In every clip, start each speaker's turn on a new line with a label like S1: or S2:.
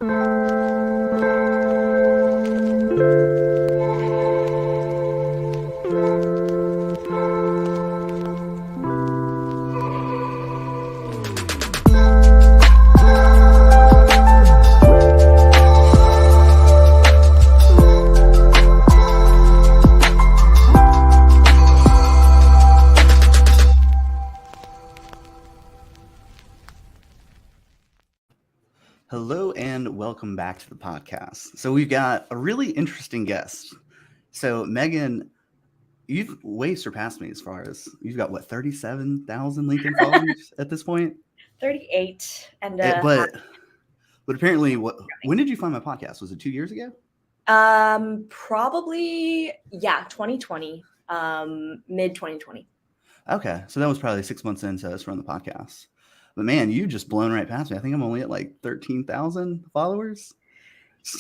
S1: Hello and welcome back to the podcast. So we've got a really interesting guest. So Megan, you've way surpassed me as far as you've got what 37,000 LinkedIn followers at this point.
S2: 38 and
S1: But apparently, when did you find my podcast? Was it 2 years ago?
S2: Probably 2020, mid 2020.
S1: Okay, so that was probably 6 months into us running the podcast. But man, you just blown right past me. I think I'm only at like 13,000 followers.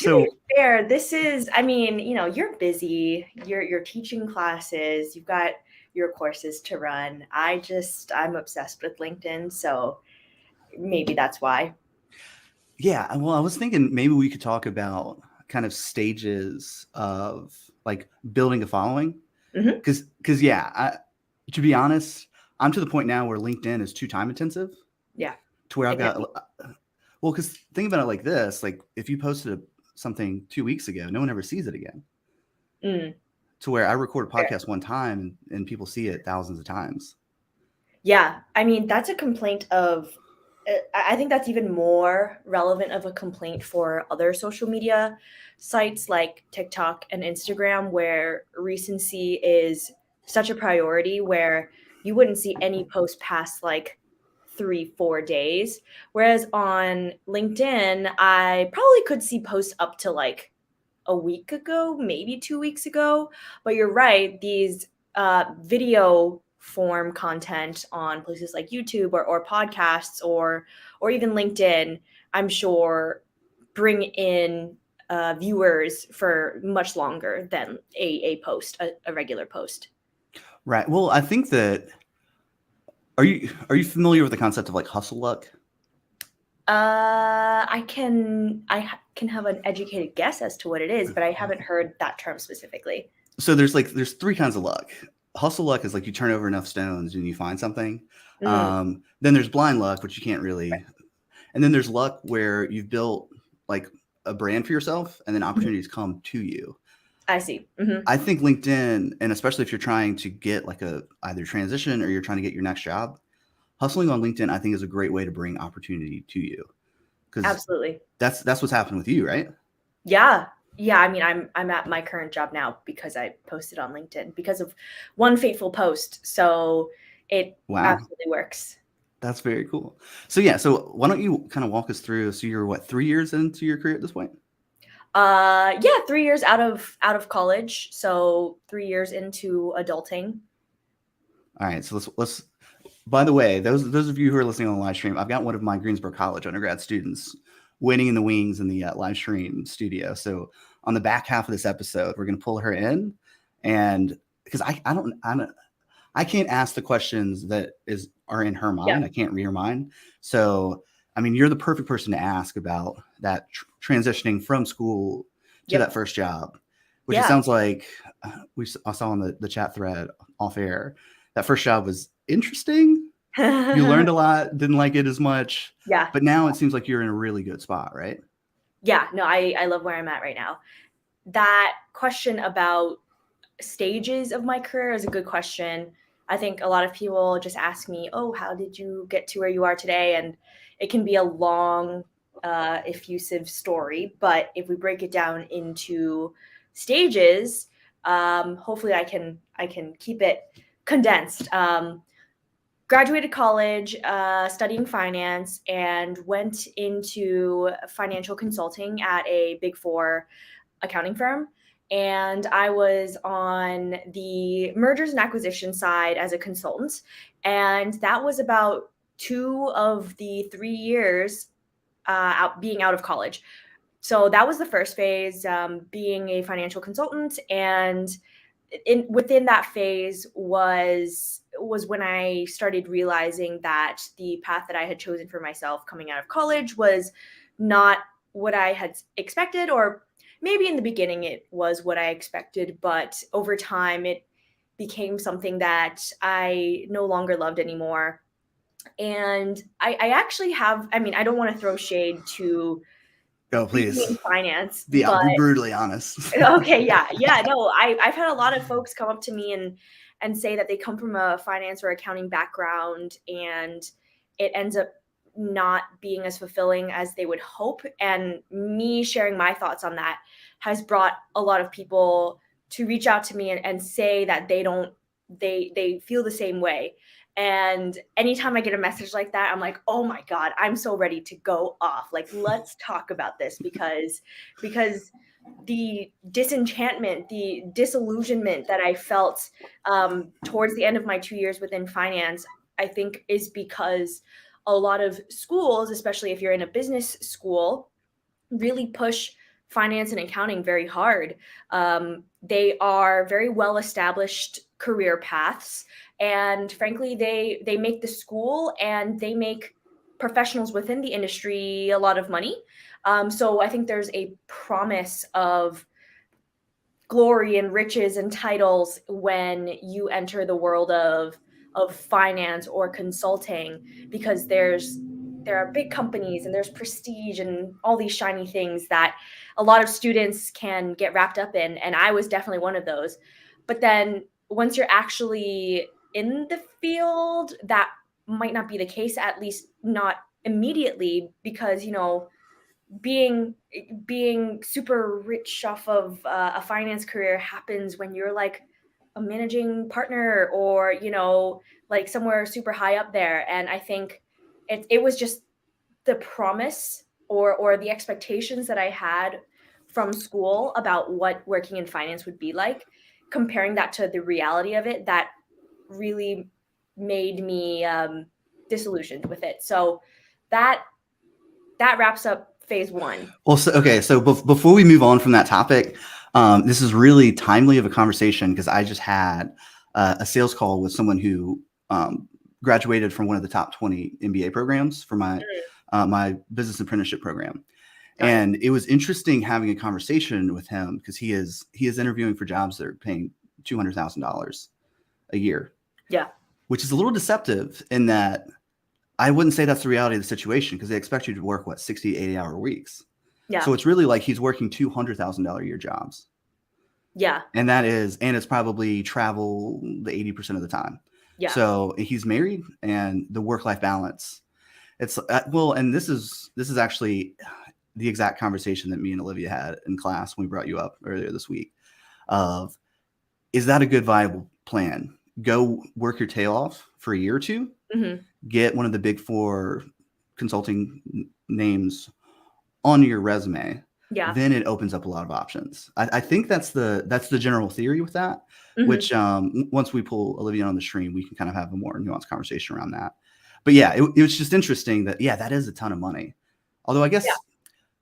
S2: To be fair, this is, you're busy. You're teaching classes. You've got your courses to run. I'm obsessed with LinkedIn, so maybe that's why.
S1: Yeah, well, I was thinking maybe we could talk about kind of stages of like building a following. Because to be honest, I'm to the point now where LinkedIn is too time intensive.
S2: Yeah.
S1: To where I've got, well, because think about it like this, like if you posted something 2 weeks ago, no one ever sees it again. To where I record a podcast one time and people see it thousands of times.
S2: Yeah. I mean, that's a complaint of, I think that's even more relevant of a complaint for other social media sites like TikTok and Instagram, where recency is such a priority, where you wouldn't see any post past like 3-4 days. Whereas on LinkedIn, I probably could see posts up to like a week ago, maybe 2 weeks ago. But you're right, these video form content on places like YouTube or podcasts or even LinkedIn, I'm sure bring in viewers for much longer than a post, a regular post.
S1: Right. Well, I think that are you familiar with the concept of like hustle luck?
S2: I can have an educated guess as to what it is, but I haven't heard that term specifically.
S1: So there's three kinds of luck. Hustle luck is like you turn over enough stones and you find something. Then there's blind luck, which you can't really. And then there's luck where you've built like a brand for yourself and then opportunities come to you.
S2: I see.
S1: I think LinkedIn, and especially if you're trying to get like a either transition or you're trying to get your next job, hustling on LinkedIn, I think is a great way to bring opportunity to you.
S2: Absolutely.
S1: That's what's happened with you, right?
S2: Yeah. Yeah, I mean, I'm at my current job now because I posted on LinkedIn because of one fateful post. So it absolutely works.
S1: That's very cool. So yeah, so why don't you kind of walk us through? So you're what, 3 years into your career at this point?
S2: 3 years out of college. So 3 years into adulting.
S1: All right. So let's. By the way, those of you who are listening on the live stream, I've got one of my Greensboro College undergrad students waiting in the wings in the live stream studio. So on the back half of this episode, we're going to pull her in, and because I can't ask the questions that are in her mind. Yeah. I can't read her mind. So I mean, you're the perfect person to ask about that transitioning from school to that first job, which it sounds like I saw on the chat thread off air. That first job was interesting. You learned a lot, didn't like it as much.
S2: Yeah.
S1: But now it seems like you're in a really good spot, right?
S2: Yeah, no, I love where I'm at right now. That question about stages of my career is a good question. I think a lot of people just ask me, oh, how did you get to where you are today? And it can be a long, effusive story. But if we break it down into stages, hopefully I can keep it condensed. Graduated college, studying finance, and went into financial consulting at a Big Four accounting firm. And I was on the mergers and acquisition side as a consultant. And that was about 2 of the 3 years being out of college. So that was the first phase, being a financial consultant. And within that phase was when I started realizing that the path that I had chosen for myself coming out of college was not what I had expected, or maybe in the beginning it was what I expected, but over time it became something that I no longer loved anymore. And I actually have, I mean, I don't want to throw shade to
S1: Go,
S2: people
S1: please.
S2: in finance,
S1: Be
S2: but
S1: brutally honest.
S2: okay, yeah, no, I've had a lot of folks come up to me and say that they come from a finance or accounting background, and it ends up not being as fulfilling as they would hope. And me sharing my thoughts on that has brought a lot of people to reach out to me and say that they feel the same way. And anytime I get a message like that, I'm like, oh my God, I'm so ready to go off. Like, let's talk about this, because the disenchantment, the disillusionment that I felt towards the end of my 2 years within finance, I think is because a lot of schools, especially if you're in a business school, really push finance and accounting very hard. They are very well established career paths, and frankly, they make the school and they make professionals within the industry a lot of money. So I think there's a promise of glory and riches and titles when you enter the world of finance or consulting, because there are big companies and there's prestige and all these shiny things that a lot of students can get wrapped up in, and I was definitely one of those. But then once you're actually in the field, that might not be the case, at least not immediately, because being being super rich off of a finance career happens when you're like a managing partner, or like somewhere super high up there. And I think it was just the promise or the expectations that I had from school about what working in finance would be like, comparing that to the reality of it, that really made me disillusioned with it. So that wraps up phase one.
S1: Well, so before we move on from that topic, this is really timely of a conversation because I just had a sales call with someone who graduated from one of the top 20 MBA programs for my business apprenticeship program.
S2: Got it.
S1: And it was interesting having a conversation with him because he is interviewing for jobs that are paying $200,000 a year.
S2: Yeah.
S1: Which is a little deceptive in that I wouldn't say that's the reality of the situation, because they expect you to work 60, 80-hour weeks.
S2: Yeah.
S1: So it's really like he's working $200,000 a year jobs.
S2: Yeah.
S1: And it's probably travel the 80% of the time.
S2: Yeah.
S1: So he's married, and the work-life balance, it's and this is actually the exact conversation that me and Olivia had in class when we brought you up earlier this week of, is that a good viable plan? Go work your tail off for a year or two, get one of the big 4 consulting names on your resume.
S2: Yeah.
S1: Then it opens up a lot of options. I think that's the general theory with that, which once we pull Olivia on the stream, we can kind of have a more nuanced conversation around that. But yeah, it was just interesting that, that is a ton of money. Although I guess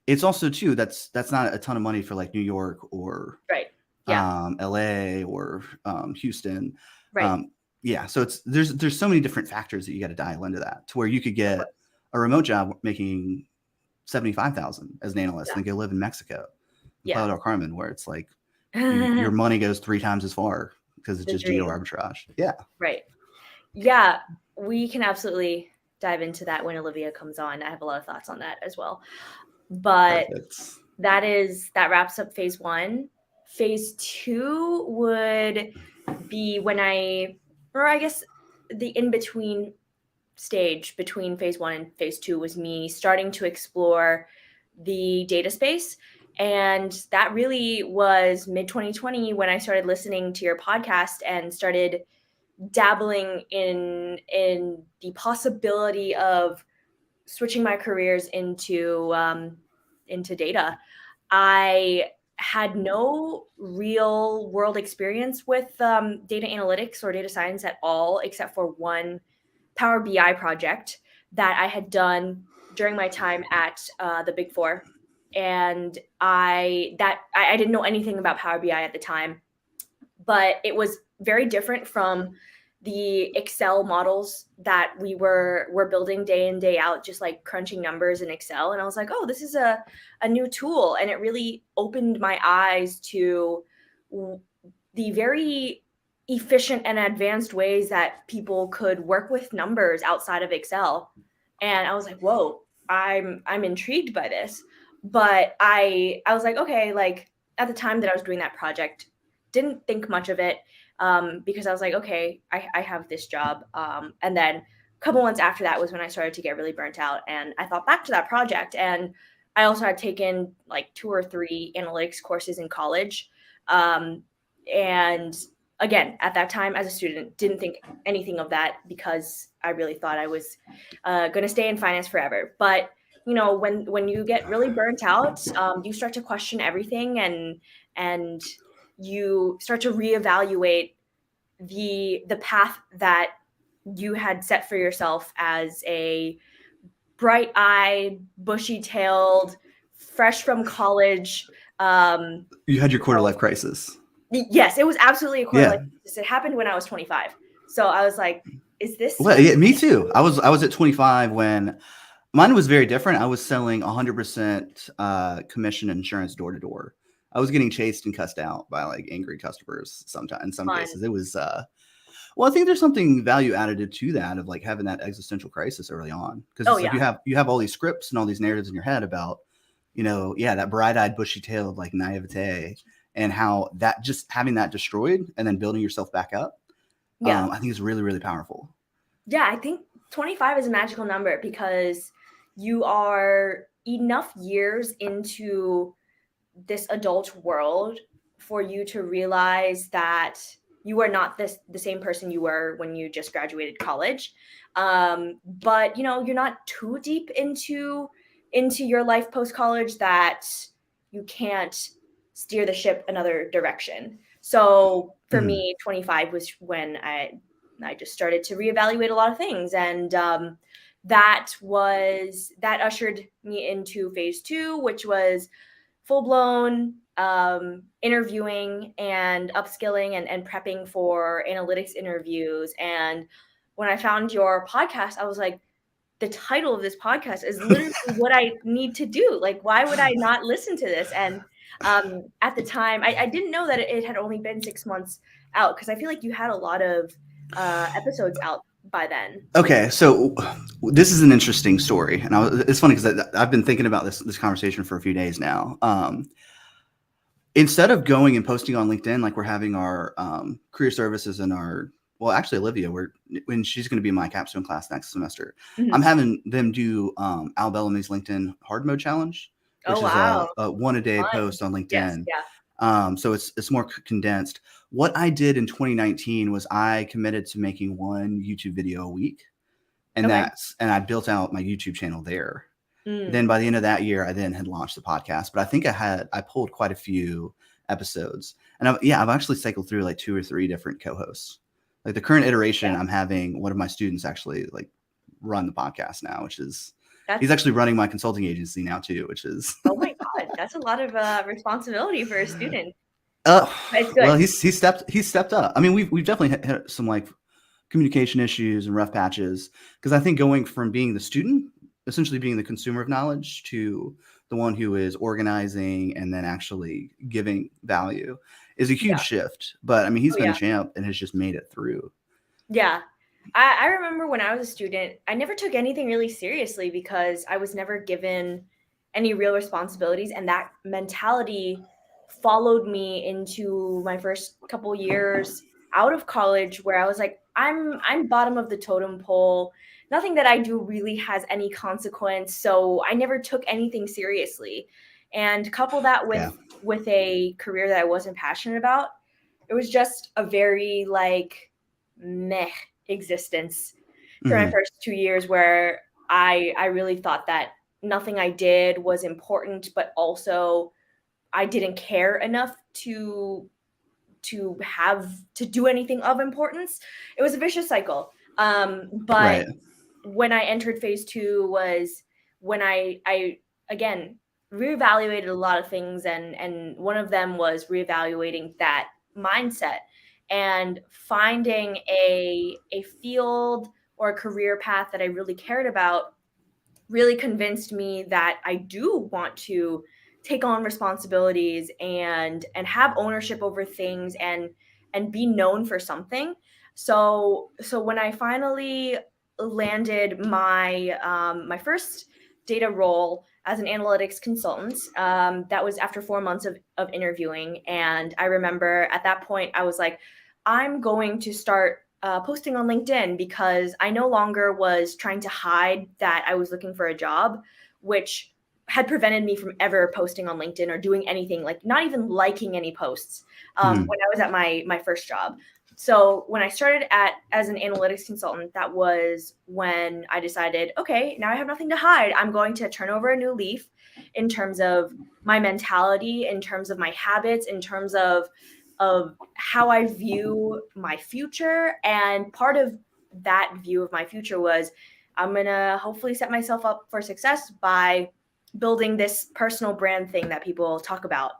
S1: it's also too, that's not a ton of money for like New York or LA or Houston.
S2: Right.
S1: So there's so many different factors that you got to dial into that, to where you could get a remote job making 75,000 as an analyst and go live in Mexico, Playa del Carmen, where it's like your money goes 3 times as far because it's just geo arbitrage. Yeah. Right.
S2: Yeah, we can absolutely dive into that when Olivia comes on. I have a lot of thoughts on that as well. But
S1: Perfect.
S2: that wraps up phase 1. Phase 2 would be when I guess the in-between stage between phase 1 and phase 2 was me starting to explore the data space. And that really was mid-2020 when I started listening to your podcast and started dabbling in the possibility of switching my careers into data. I had no real world experience with data analytics or data science at all, except for one Power BI project that I had done during my time at the Big Four. And I didn't know anything about Power BI at the time, but it was very different from the Excel models that we were building day in, day out, just like crunching numbers in Excel. And I was like, oh, this is a new tool. And it really opened my eyes to the very efficient and advanced ways that people could work with numbers outside of Excel. And I was like, whoa, I'm intrigued by this. But I was like, okay, like at the time that I was doing that project, didn't think much of it, because I was like, okay, I have this job. And then a couple months after that was when I started to get really burnt out. And I thought back to that project. And I also had taken like 2 or 3 analytics courses in college. And again, at that time as a student, didn't think anything of that because I really thought I was going to stay in finance forever. But when you get really burnt out, you start to question everything, and you start to reevaluate the path that you had set for yourself as a bright-eyed, bushy-tailed, fresh from college.
S1: You had your quarter life crisis.
S2: Yes, it was absolutely a quarter life crisis. It happened when I was 25. So I was like, is this?
S1: Well, yeah, me too. I was at 25 when mine was very different. I was selling 100% commission insurance door to door. I was getting chased and cussed out by like angry customers sometimes. In some cases, it was well, I think there's something value added to that of like having that existential crisis early on, because like you have all these scripts and all these narratives in your head about, that bright-eyed, bushy-tailed like naivete, and how that just having that destroyed and then building yourself back up. I think is really, really powerful.
S2: Yeah, I think 25 is a magical number because you are enough years into this adult world for you to realize that you are not the same person you were when you just graduated college. But you're not too deep into your life post-college that you can't steer the ship another direction. So for me, 25 was when I just started to reevaluate a lot of things. And that ushered me into phase 2, which was full-blown interviewing and upskilling and prepping for analytics interviews. And when I found your podcast, I was like, the title of this podcast is literally what I need to do. Like, why would I not listen to this? And at the time, I didn't know that it had only been 6 months out, because I feel like you had a lot of episodes out by then.
S1: Okay, so this is an interesting story, and it's funny because I've been thinking about this conversation for a few days now. Instead of going and posting on LinkedIn like we're having our career services and actually Olivia, when she's going to be in my capstone class next semester, I'm having them do Al Bellamy's LinkedIn hard mode challenge, which is a 1-a-day post on LinkedIn.
S2: Yes, yeah.
S1: So it's more condensed. What I did in 2019 was I committed to making 1 YouTube video a week, and I built out my YouTube channel there. Then by the end of that year, I then had launched the podcast. But I think I pulled quite a few episodes, and I've actually cycled through like 2 or 3 different co-hosts. Like the current iteration, I'm having one of my students actually like run the podcast now, which is he's actually running my consulting agency now too, which is
S2: oh my god, that's a lot of responsibility for a student.
S1: Well, he's stepped up. I mean, we've definitely had some like communication issues and rough patches, because I think going from being the student, essentially being the consumer of knowledge, to the one who is organizing and then actually giving value is a huge shift. But I mean, he's been a champ and has just made it through.
S2: Yeah. I remember when I was a student, I never took anything really seriously because I was never given any real responsibilities. And that mentality followed me into my first couple years out of college, where I was like, I'm bottom of the totem pole. Nothing that I do really has any consequence. So I never took anything seriously. And couple that with a career that I wasn't passionate about, it was just a very like meh existence for my first 2 years, where I really thought that nothing I did was important, but also I didn't care enough to have to do anything of importance. It was a vicious cycle. But when I entered phase 2 was when I again reevaluated a lot of things, and one of them was reevaluating that mindset. and finding a field or a career path that I really cared about really convinced me that I do want to take on responsibilities and have ownership over things and be known for something. So when I finally landed my first data role as an analytics consultant, that was after 4 months of interviewing. And I remember at that point I was like, I'm going to start posting on LinkedIn, because I no longer was trying to hide that I was looking for a job, which had prevented me from ever posting on LinkedIn or doing anything, like not even liking any posts when I was at my first job. So when I started as an analytics consultant, that was when I decided, okay, now I have nothing to hide. I'm going to turn over a new leaf in terms of my mentality, in terms of my habits, in terms of how I view my future. And part of that view of my future was I'm going to hopefully set myself up for success by building this personal brand thing that people talk about.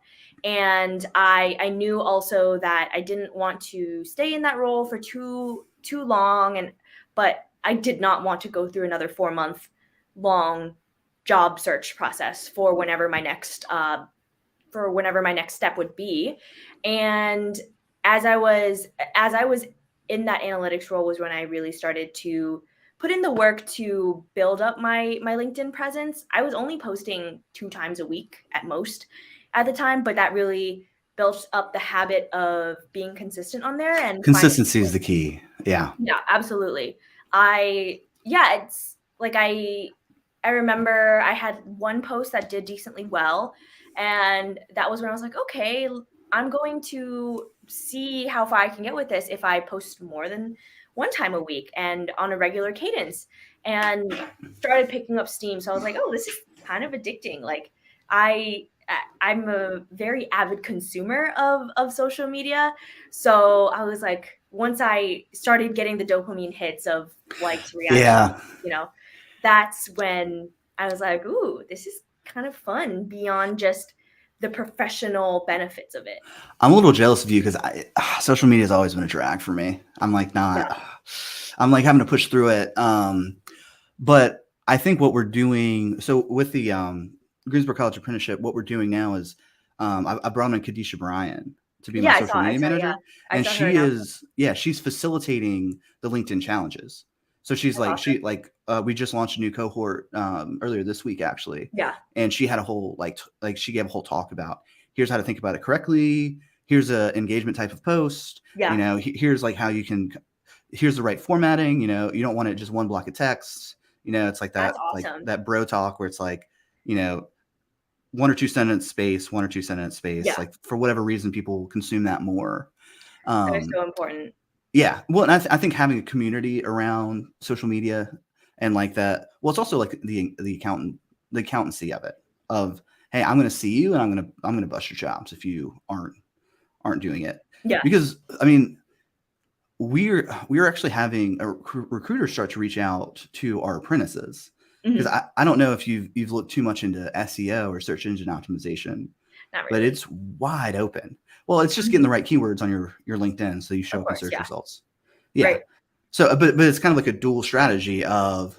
S2: And I knew also that I didn't want to stay in that role for too long, but I did not want to go through another 4-month long job search process for whenever my next step would be. And as I was in that analytics role was when I really started to put in the work to build up my LinkedIn presence. I was only posting 2 times a week at most at the time, but that really built up the habit of being consistent on there and
S1: Consistency is the key. Yeah.
S2: Yeah, absolutely. It's like I remember I had one post that did decently well, and that was when I was like, okay, I'm going to see how far I can get with this if I post more than 1 time a week and on a regular cadence, and started picking up steam. So I was like, oh, this is kind of addicting. Like I'm a very avid consumer of social media. So I was like, once I started getting the dopamine hits of likes, reactions, that's when I was like, ooh, this is kind of fun beyond just the professional benefits of it.
S1: I'm a little jealous of you because social media has always been a drag for me. I'm like I'm like having to push through it. But I think what we're doing, so with the Greensboro College apprenticeship, what we're doing now is I brought in Kadisha Bryan to be my social media manager. And she's facilitating the LinkedIn challenges. So she's like, awesome. We just launched a new cohort earlier this week, actually.
S2: Yeah.
S1: And she had a whole, she gave a whole talk about, here's how to think about it correctly. Here's a engagement type of post.
S2: Yeah.
S1: Here's like how you can, here's the right formatting. You don't want it just one block of text. It's like that,
S2: awesome.
S1: like that bro talk where it's like, 1 or 2 sentence space, 1 or 2 sentence space.
S2: Yeah.
S1: Like for whatever reason, people consume that more.
S2: That is so important.
S1: Yeah. Well, and I think having a community around social media and like that, well, it's also like the accountancy of it of, hey, I'm going to see you and I'm going to bust your chops if you aren't doing it.
S2: Yeah.
S1: Because I mean, we're actually having a recruiters start to reach out to our apprentices. Because I don't know if you've looked too much into SEO or search engine optimization,
S2: Not really.
S1: but it's wide open. Well, it's just getting the right keywords on your LinkedIn so you show up in search results. Yeah. Right. So, but it's kind of like a dual strategy of,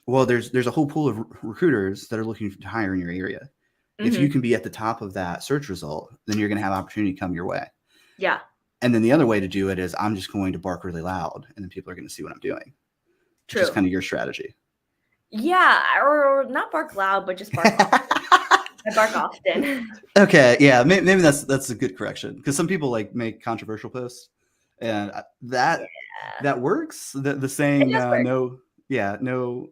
S1: well, there's a whole pool of recruiters that are looking to hire in your area. If you can be at the top of that search result, then you're going to have opportunity come your way.
S2: Yeah.
S1: And then the other way to do it is I'm just going to bark really loud, and then people are going to see what I'm doing.
S2: True.
S1: Which is kind of your strategy.
S2: Yeah, or not bark loud, but just bark often. I bark often.
S1: Okay, yeah, maybe that's a good correction because some people like make controversial posts, and that works. The saying, no,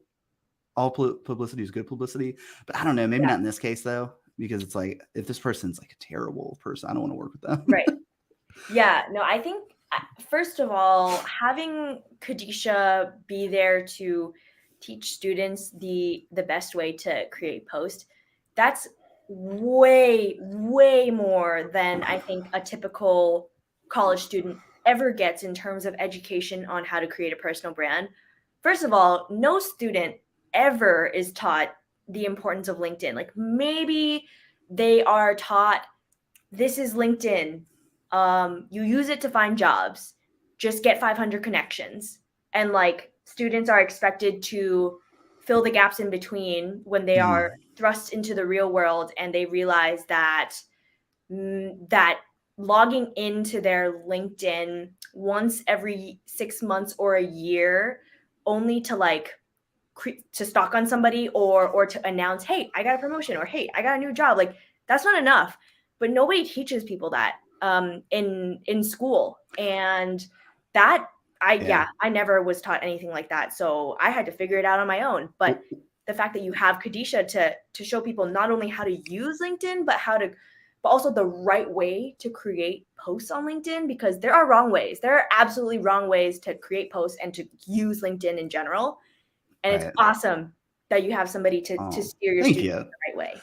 S1: all publicity is good publicity. But I don't know, maybe not in this case though, because it's like if this person's like a terrible person, I don't want to work with them.
S2: Right. Yeah. No, I think first of all, having Kadisha be there to teach students the best way to create posts, that's way more than I think a typical college student ever gets in terms of education on how to create a personal brand. First of all, no student ever is taught the importance of LinkedIn. Like maybe they are taught, this is LinkedIn, You use it to find jobs. Just get 500 connections. And like students are expected to fill the gaps in between when they are thrust into the real world and they realize that that logging into their LinkedIn once every 6 months or a year only to like to stalk on somebody or to announce, hey, I got a promotion, or hey, I got a new job, like that's not enough. But nobody teaches people that in school. And that I never was taught anything like that, so I had to figure it out on my own. But the fact that you have Kadisha to show people not only how to use LinkedIn, but also the right way to create posts on LinkedIn, because there are wrong ways. There are absolutely wrong ways to create posts and to use LinkedIn in general. And it's awesome that you have somebody to steer your students the right way.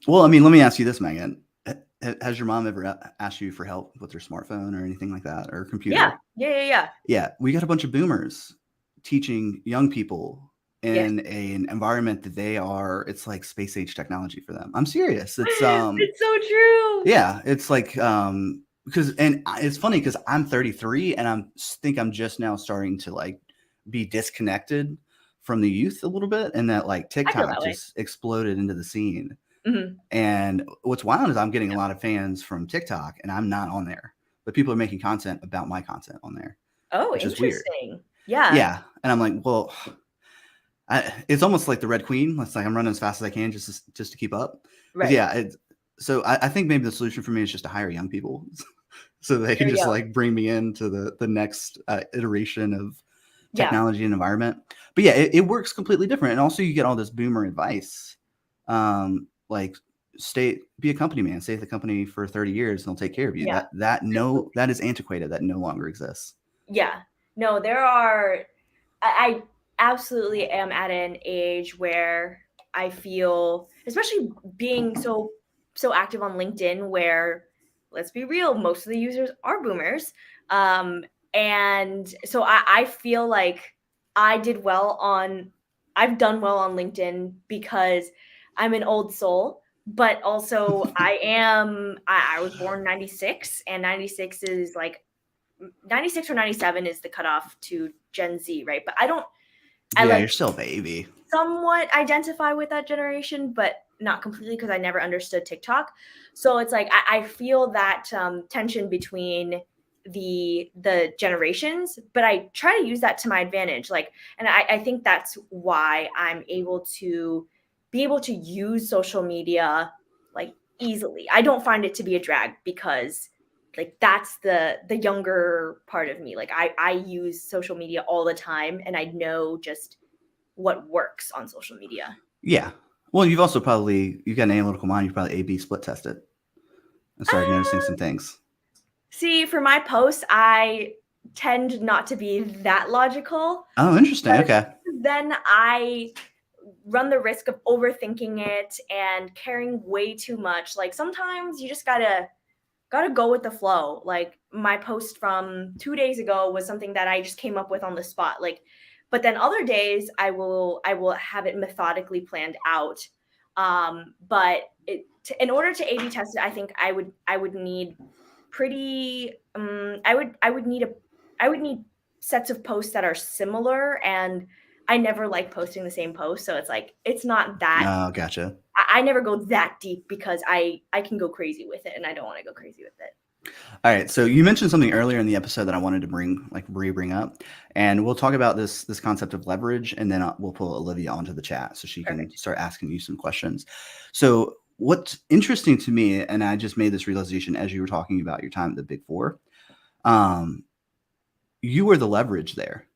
S1: Well, I mean, let me ask you this, Megan. Has your mom ever asked you for help with your smartphone or anything like that, or computer? Yeah. We got a bunch of boomers teaching young people in an environment that it's like space age technology for them. I'm serious. It's
S2: it's so true.
S1: Yeah, it's like because it's funny because I'm 33 and I think I'm just now starting to like be disconnected from the youth a little bit, and that like TikTok just exploded into the scene. And what's wild is I'm getting a lot of fans from TikTok, and I'm not on there, but people are making content about my content on there.
S2: Oh,
S1: which
S2: interesting.
S1: Is weird.
S2: Yeah.
S1: Yeah. And I'm like, well, it's almost like the Red Queen. It's like I'm running as fast as I can just to keep up. Right. Yeah. So I think maybe the solution for me is just to hire young people so they can just like bring me into the next iteration of technology and environment. But yeah, it works completely different. And also you get all this boomer advice. Like be a company man, stay at the company for 30 years and they'll take care of you. Yeah. That is antiquated. That no longer exists.
S2: Yeah. No, there are, I absolutely am at an age where I feel, especially being so active on LinkedIn, where, let's be real, most of the users are boomers. And so I feel like I've done well on LinkedIn because I'm an old soul, but also I was born 96, and 96 is like 96 or 97 is the cutoff to Gen Z, right? But
S1: you're still a baby.
S2: Somewhat identify with that generation, but not completely, because I never understood TikTok. So it's like I feel that tension between the generations, but I try to use that to my advantage. Like, and I think that's why I'm able to use social media like easily. I don't find it to be a drag, because like that's the younger part of me. Like I use social media all the time, and I know just what works on social media.
S1: Yeah. Well, you've also got an analytical mind. You've probably A/B split tested and started noticing some things.
S2: See, for my posts, I tend not to be that logical.
S1: Oh, interesting. Okay.
S2: Then I run the risk of overthinking it and caring way too much. Like sometimes you just gotta go with the flow. Like my post from 2 days ago was something that I just came up with on the spot. Like, but then other days I will have it methodically planned out. But in order to A/B test it, I think I would need pretty. I would need sets of posts that are similar, and I never like posting the same post. So it's like it's not that.
S1: Oh, gotcha.
S2: I never go that deep because I can go crazy with it, and I don't want to go crazy with it.
S1: All right. So you mentioned something earlier in the episode that I wanted to bring up, and we'll talk about this concept of leverage, and then we'll pull Olivia onto the chat so she can start asking you some questions. So what's interesting to me, and I just made this realization as you were talking about your time at the Big Four, you were the leverage there.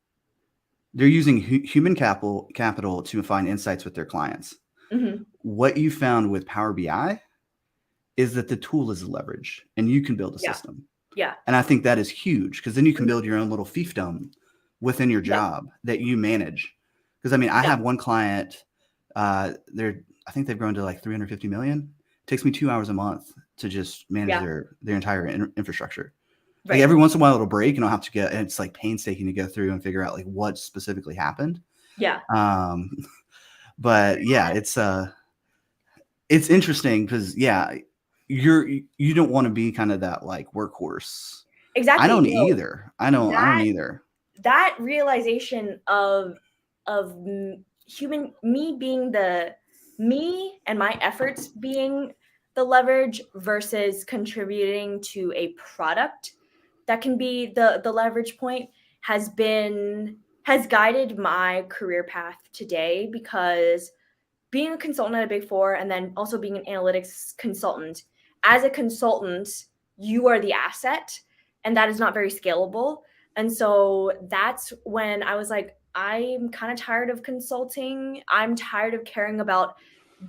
S1: They're using human capital to find insights with their clients. Mm-hmm. What you found with Power BI is that the tool is a leverage, and you can build a system.
S2: Yeah.
S1: And I think that is huge, because then you can build your own little fiefdom within your job that you manage. Because I mean, I have one client, I think they've grown to like 350 million. It takes me 2 hours a month to just manage their entire infrastructure. Right. Like every once in a while it'll break, and I'll have to and it's like painstaking to go through and figure out like what specifically happened.
S2: Yeah.
S1: But yeah, it's interesting because you don't want to be kind of that like workhorse. I
S2: Exactly.
S1: don't either. I don't
S2: That
S1: either.
S2: that realization of human me being me and my efforts being the leverage versus contributing to a product that can be the leverage point has guided my career path today, because being a consultant at a Big Four and then also being an analytics consultant, as a consultant, you are the asset, and that is not very scalable. And so that's when I was like, I'm kind of tired of consulting. I'm tired of caring about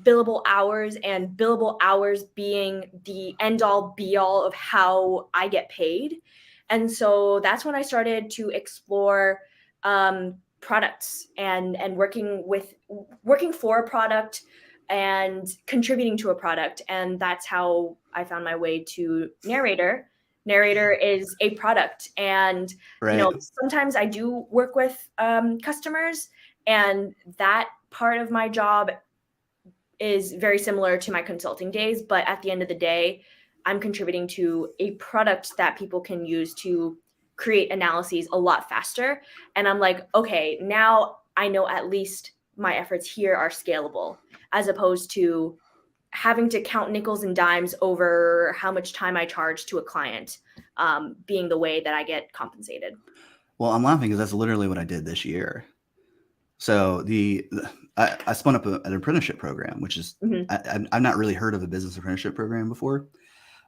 S2: billable hours and billable hours being the end all be all of how I get paid. And so that's when I started to explore products and working for a product and contributing to a product. And that's how I found my way to narrator. Narrator is a product, and
S1: Right.
S2: sometimes I do work with customers, and that part of my job is very similar to my consulting days. But at the end of the day, I'm contributing to a product that people can use to create analyses a lot faster. And I'm like, okay, now I know at least my efforts here are scalable, as opposed to having to count nickels and dimes over how much time I charge to a client, being the way that I get compensated.
S1: Well, I'm laughing because that's literally what I did this year. So I spun up an apprenticeship program, which is I've not really heard of a business apprenticeship program before,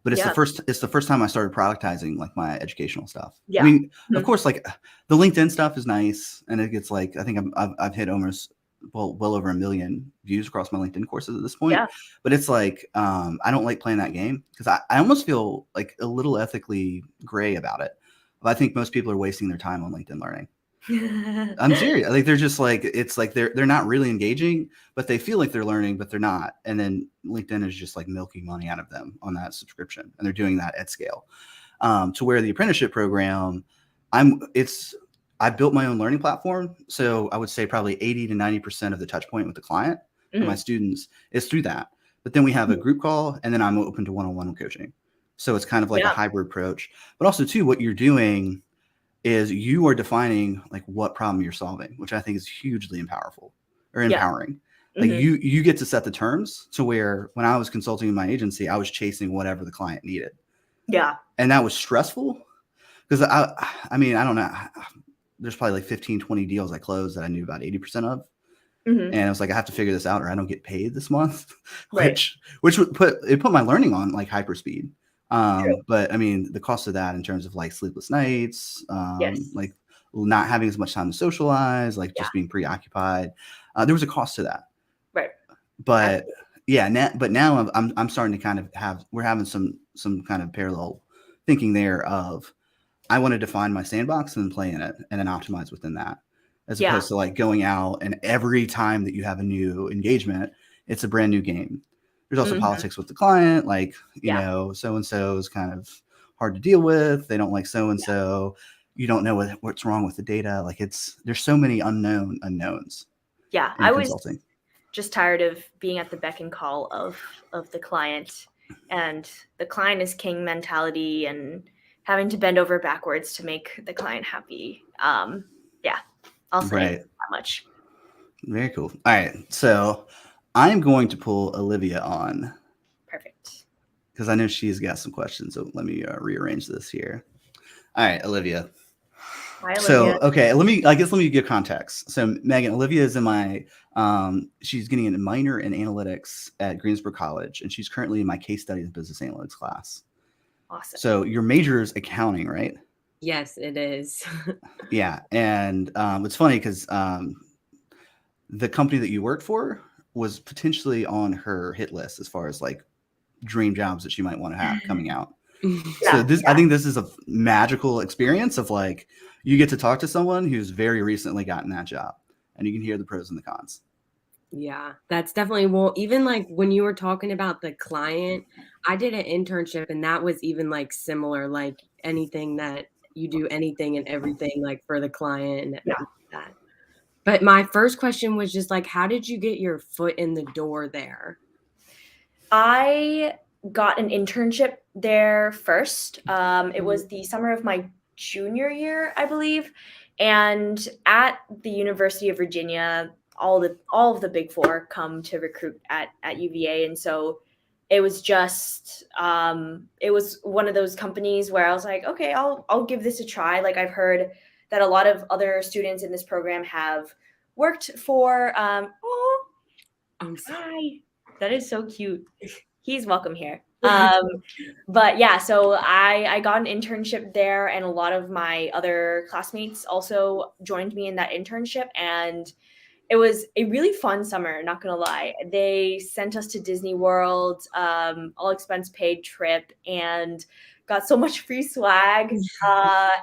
S1: but it's the first time I started productizing like my educational stuff.
S2: Yeah.
S1: I mean, of course, like the LinkedIn stuff is nice, and it gets like I think I've hit almost well over 1 million views across my LinkedIn courses at this point.
S2: Yeah.
S1: But it's like I don't like playing that game because I almost feel like a little ethically gray about it. But I think most people are wasting their time on LinkedIn learning. I'm serious. Like they're just like it's like they're not really engaging, but they feel like they're learning, but they're not. And then LinkedIn is just like milking money out of them on that subscription, and they're doing that at scale. To where the apprenticeship program, I built my own learning platform, so I would say probably 80 to 90% of the touch point with the client and my students is through that. But then we have a group call, and then I'm open to one-on-one coaching. So it's kind of like a hybrid approach. But also too, what you're doing is you are defining like what problem you're solving, which I think is hugely empowering. Like you get to set the terms to where when I was consulting in my agency, I was chasing whatever the client needed. Yeah. And that was stressful because I mean, I don't know. There's probably like 15, 20 deals I closed that I knew about 80% of. And I was like, I have to figure this out or I don't get paid this month, which would put my learning on like hyperspeed. But I mean, the cost of that in terms of like sleepless nights, like not having as much time to socialize, like just being preoccupied. There was a cost to that. Right. But now I'm starting to kind of we're having some kind of parallel thinking there of I want to define my sandbox and then play in it and then optimize within that. As opposed to like going out and every time that you have a new engagement, it's a brand new game. There's also politics with the client, like, you know, so-and-so is kind of hard to deal with. They don't like so-and-so. You don't know what's wrong with the data. Like there's so many unknowns. Yeah. I was
S2: just tired of being at the beck and call of the client, and the client is king mentality and having to bend over backwards to make the client happy. I'll say that much.
S1: Very cool. All right. So I'm going to pull Olivia on.
S2: Perfect.
S1: Because I know she's got some questions. So let me rearrange this here. All right, Olivia.
S2: Hi, Olivia.
S1: So, okay, let me give context. So Megan, Olivia is in she's getting a minor in analytics at Greensboro College, and she's currently in my case studies business analytics class.
S2: Awesome.
S1: So your major is accounting, right?
S3: Yes, it is.
S1: Yeah. And it's funny because the company that you worked for was potentially on her hit list as far as like dream jobs that she might want to have coming out. I think this is a magical experience of like, you get to talk to someone who's very recently gotten that job and you can hear the pros and the cons.
S3: Yeah, that's definitely, well, even like when you were talking about the client, I did an internship and that was even like similar, like anything that you do, anything and everything like for the client and that. But my first question was just like, how did you get your foot in the door there?
S2: I got an internship there first. It was the summer of my junior year, I believe. And at the University of Virginia, all of the Big Four come to recruit at UVA. And so it was just it was one of those companies where I was like, okay, I'll give this a try. Like, I've heard that a lot of other students in this program have worked for oh,
S3: I'm sorry.
S2: hi, that is so cute. He's welcome here. But yeah, so I got an internship there, and a lot of my other classmates also joined me in that internship, and it was a really fun summer, not gonna lie. They sent us to Disney World, all expense paid trip, and got so much free swag,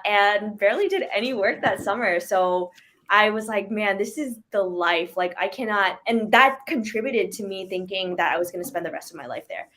S2: and barely did any work that summer. So I was like, man, this is the life. Like, I cannot, and that contributed to me thinking that I was going to spend the rest of my life there.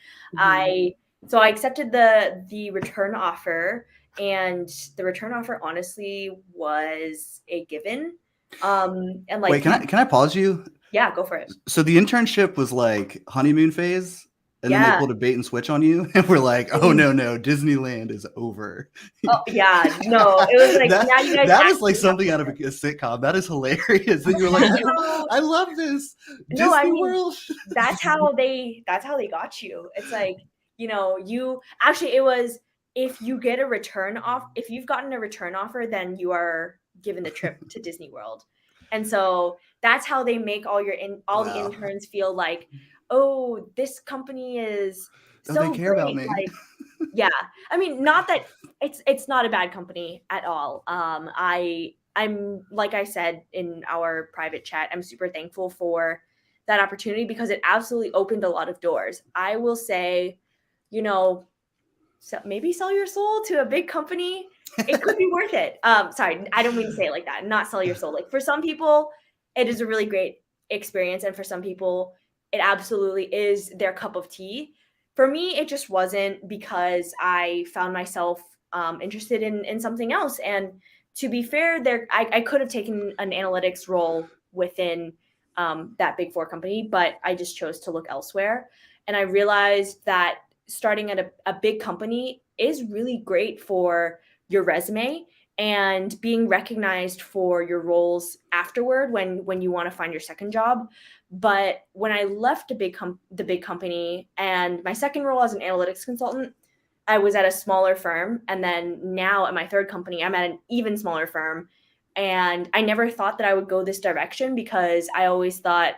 S2: So I accepted the return offer, and the return offer honestly was a given. And like,
S1: Wait, can I pause you?
S2: Yeah, go for it.
S1: So the internship was like honeymoon phase, and then they pulled a bait and switch on you, and we're like, oh no, Disneyland is over.
S2: Oh yeah, no, it was like,
S1: that,
S2: now you guys
S1: that is like something out of a sitcom. That is hilarious. And you're like, I love this.
S2: No,
S1: Disney
S2: I mean,
S1: World.
S2: that's how they got you. It's like, you actually, it was, if you get a return off, if you've gotten a return offer, then you are given the trip to Disney World. And so that's how they make all the interns feel like, oh, this company is so
S1: they care
S2: great.
S1: about me.
S2: Like, yeah, I mean, not that it's not a bad company at all. I'm, like I said in our private chat, I'm super thankful for that opportunity because it absolutely opened a lot of doors. I will say, so maybe sell your soul to a big company. It could be worth it. Sorry, I don't mean to say it like that. Not sell your soul. Like, for some people, it is a really great experience, and for some people, it absolutely is their cup of tea. For me, it just wasn't, because I found myself interested in something else. And to be fair, I could have taken an analytics role within that Big Four company, but I just chose to look elsewhere. And I realized that starting at a big company is really great for your resume and being recognized for your roles afterward when you want to find your second job. But when I left the big company, and my second role as an analytics consultant, I was at a smaller firm. And then now at my third company, I'm at an even smaller firm. And I never thought that I would go this direction, because I always thought,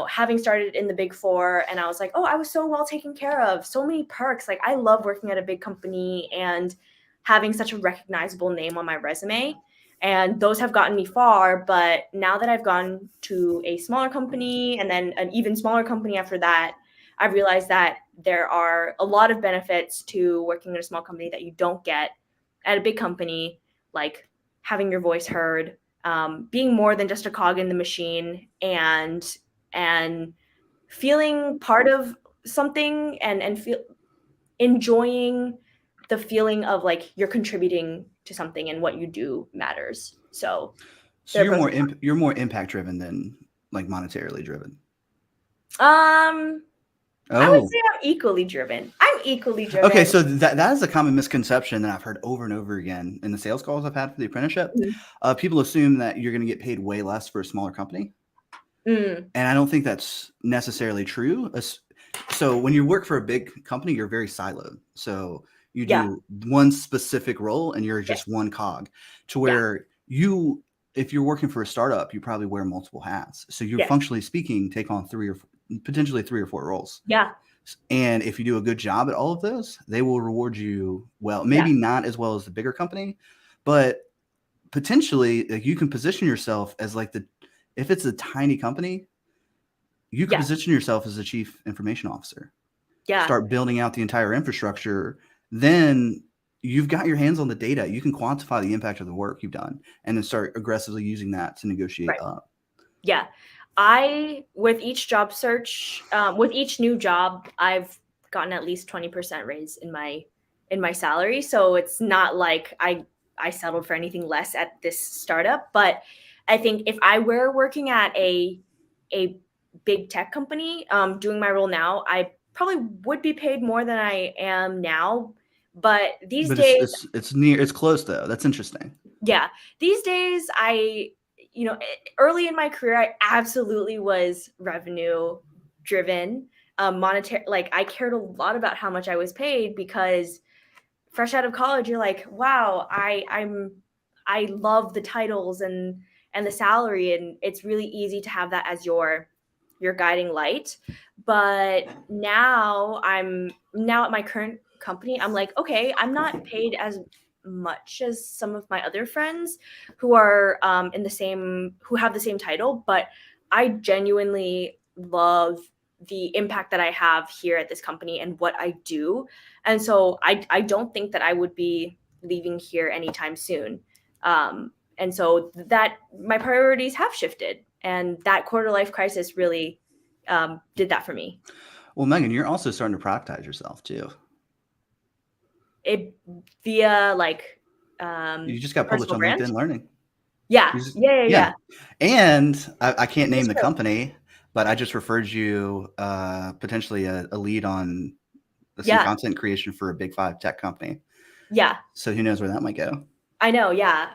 S2: having started in the Big Four, and I was like, oh, I was so well taken care of, so many perks. Like, I love working at a big company and having such a recognizable name on my resume. And those have gotten me far. But now that I've gone to a smaller company and then an even smaller company after that, I've realized that there are a lot of benefits to working in a small company that you don't get at a big company, like having your voice heard, being more than just a cog in the machine, and feeling part of something, and enjoying the feeling of like you're contributing to something and what you do matters. So
S1: you're more impact driven than like monetarily driven.
S2: I would say I'm equally driven.
S1: Okay, so that is a common misconception that I've heard over and over again in the sales calls I've had for the apprenticeship. Mm-hmm. People assume that you're going to get paid way less for a smaller company. And I don't think that's necessarily true. So when you work for a big company, you're very siloed. So you do one specific role, and you're just one cog, to where if you're working for a startup, you probably wear multiple hats. So you're functionally speaking, take on potentially three or four roles.
S2: Yeah.
S1: And if you do a good job at all of those, they will reward you well. Maybe not as well as the bigger company, but potentially, like, you can position yourself as like if it's a tiny company, you can position yourself as the chief information officer. Yeah. Start building out the entire infrastructure. Then you've got your hands on the data. You can quantify the impact of the work you've done, and then start aggressively using that to negotiate up.
S2: Yeah. With each job search, with each new job, I've gotten at least 20% raise in my salary. So it's not like I settled for anything less at this startup. But I think if I were working at a big tech company, doing my role now, I probably would be paid more than I am now. But these
S1: But
S2: days,
S1: it's close though. That's interesting.
S2: yeah, these days early in my career, I absolutely was revenue driven, monetary. Like I cared a lot about how much I was paid because fresh out of college, you're like, wow, I love the titles and the salary, and it's really easy to have that as your guiding light. But now at my current company, I'm like, okay, I'm not paid as much as some of my other friends who are who have the same title, but I genuinely love the impact that I have here at this company and what I do. And so I don't think that I would be leaving here anytime soon. And so that my priorities have shifted, and that quarter life crisis really did that for me.
S1: Well, Megan, you're also starting to productize yourself too.
S2: It via
S1: You just got published on
S2: brand?
S1: LinkedIn Learning.
S2: Yeah. Yeah.
S1: And I can't name the company, but I just referred you potentially a lead on some content creation for a big 5 tech company.
S2: Yeah.
S1: So who knows where that might go?
S2: I know. Yeah.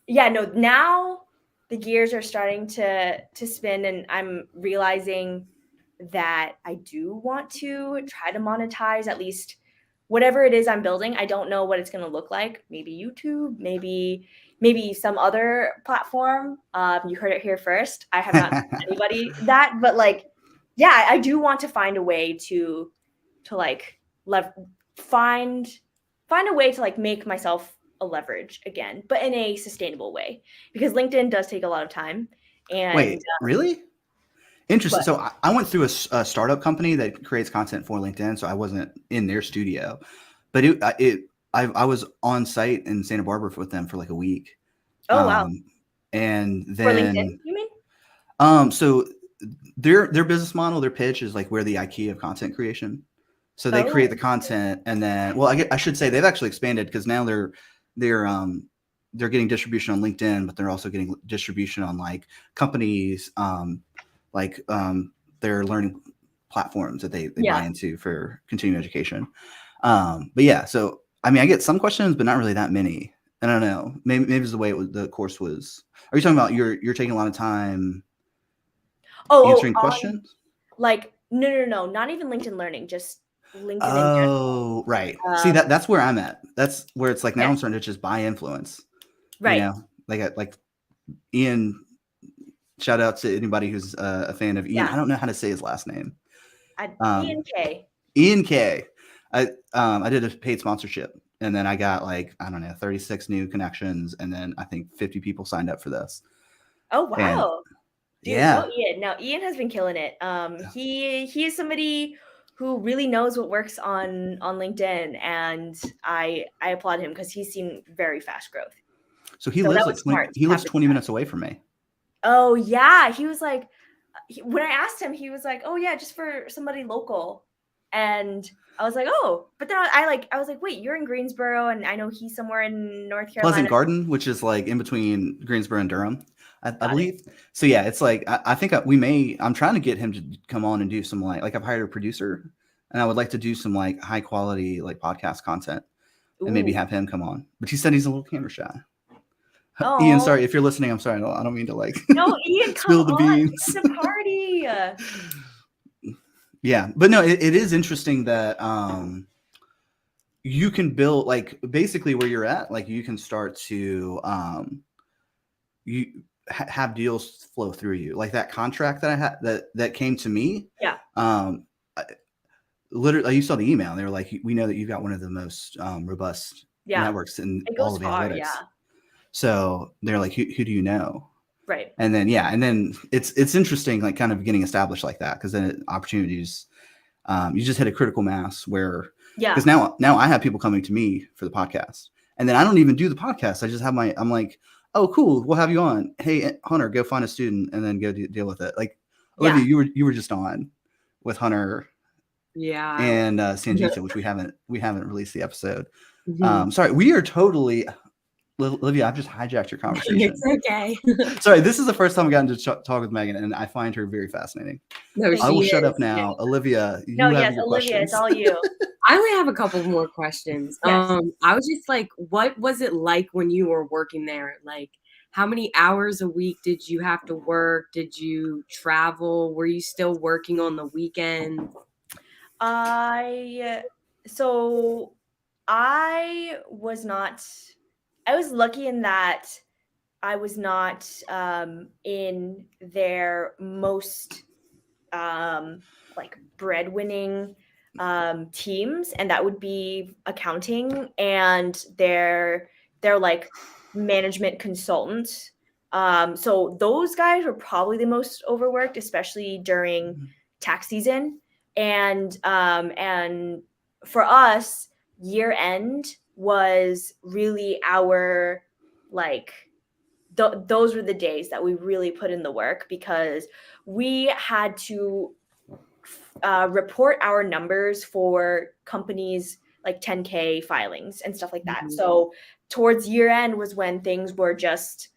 S2: Now the gears are starting to spin, and I'm realizing that I do want to try to monetize at least whatever it is I'm building. I don't know what it's going to look like. Maybe YouTube, maybe some other platform. You heard it here first. I have not told anybody that, but I do want to find a way to find a way to make myself a leverage again, but in a sustainable way, because LinkedIn does take a lot of time. And
S1: wait, really? Interesting. So I went through a startup company that creates content for LinkedIn. So I wasn't in their studio, but I was on site in Santa Barbara with them for like a week.
S2: Oh, wow.
S1: And then
S2: for LinkedIn, you mean?
S1: So their business model, their pitch is like we're the IKEA of content creation. So they create the content, and then, well, I should say they've actually expanded, because now they're getting distribution on LinkedIn, but they're also getting distribution on like companies, their learning platforms that they buy into for continuing education. But yeah, so I mean, I get some questions, but not really that many. I don't know. Maybe it's the way the course was. Are you talking about you're taking a lot of time answering questions?
S2: No, not even LinkedIn Learning, just LinkedIn.
S1: Oh, right. See, that's where I'm at. That's where it's like now I'm starting to just buy influence.
S2: Right.
S1: You know, like Ian. Shout out to anybody who's a fan of Ian. I don't know how to say his last name.
S2: Ian K.
S1: Ian K. I did a paid sponsorship, and then I got 36 new connections, and then I think 50 people signed up for this.
S2: Oh wow!
S1: Dude, yeah.
S2: Ian has been killing it. He is somebody who really knows what works on LinkedIn, and I applaud him because he's seen very fast growth.
S1: So he lives 20 minutes away from me.
S2: Oh yeah, he was like, when I asked him, he was like, oh yeah, just for somebody local. And I was like, oh, but then I was like, wait, you're in Greensboro, and I know he's somewhere in North Carolina.
S1: Pleasant Garden, which is like in between Greensboro and Durham, I believe. So yeah, it's like I think I'm trying to get him to come on and do some like I've hired a producer, and I would like to do some like high quality like podcast content, and maybe have him come on. But he said he's a little camera shy. Oh. Ian, sorry if you're listening. I'm sorry. I don't mean to
S2: no, Ian,
S1: spill the beans.
S2: It's a party.
S1: Yeah, but no, it is interesting that you can build basically where you're at. Like you can start to have deals flow through you. Like that contract that I had that came to me.
S2: Yeah.
S1: Literally, you saw the email. They were like, "We know that you've got one of the most robust networks in all of analytics." Yeah. So they're like, who do you know?
S2: Right.
S1: And then, it's interesting, like kind of getting established like that. Cause then opportunities, you just hit a critical mass where, cause now I have people coming to me for the podcast, and then I don't even do the podcast. I just have I'm like, oh, cool. We'll have you on. Hey, Hunter, go find a student and then go deal with it. Like Olivia, you were just on with Hunter.
S3: Yeah.
S1: And Sanjita, which we haven't released the episode. Sorry, we are totally, Olivia, I've just hijacked your conversation.
S3: It's okay.
S1: Sorry, this is the first time I've gotten to talk with Megan, and I find her very fascinating.
S3: No,
S2: Thank
S1: I will
S3: she
S1: shut
S3: is.
S1: up now. Olivia,
S2: No,
S1: you have
S2: yes,
S1: your
S2: Olivia, it's
S1: questions.
S2: all you.
S3: I only have a couple more questions.
S2: Yes.
S3: I was just like, what was it like when you were working there? Like, how many hours a week did you have to work? Did you travel? Were you still working on the weekends?
S2: I so I was not. I was lucky in that I was not in their most like breadwinning teams, and that would be accounting and their like management consultant. So those guys were probably the most overworked, especially during tax season. And for us, year end was really our like those were the days that we really put in the work, because we had to report our numbers for companies like 10K filings and stuff like that.
S3: Mhm.
S2: So towards year end was when things were just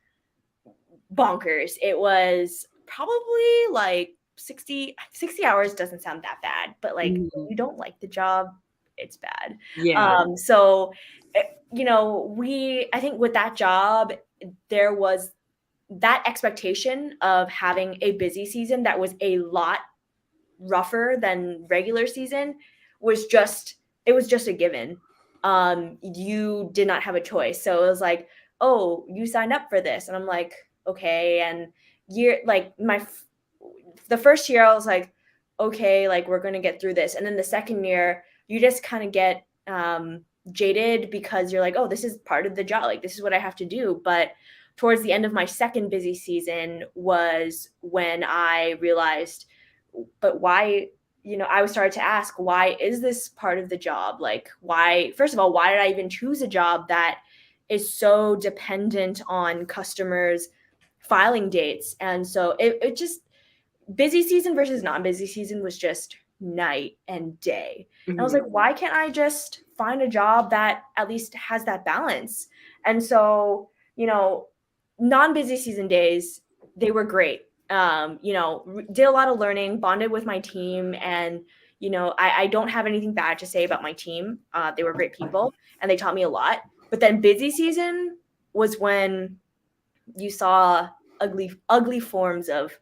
S2: bonkers. It was probably like 60 hours. Doesn't sound that bad, but like when
S3: Mhm.
S2: you don't like the job, it's bad.
S3: Yeah.
S2: So I think with that job, there was that expectation of having a busy season that was a lot rougher than regular season was just a given. You did not have a choice. So it was like, oh, you signed up for this. And I'm like, okay. And the first year I was like, okay, like we're going to get through this. And then the second year, you just kind of get jaded because you're like, oh, this is part of the job. Like, this is what I have to do. But towards the end of my second busy season was when I realized, but why, I was started to ask, why is this part of the job? Like, why, first of all, why did I even choose a job that is so dependent on customers filing dates? And so it just, busy season versus non-busy season was just night and day. And I was
S3: Mhm.
S2: like, why can't I just find a job that at least has that balance? And so, non-busy season days, they were great. Did a lot of learning, bonded with my team, and I don't have anything bad to say about my team. They were great people, and they taught me a lot. But then busy season was when you saw ugly forms of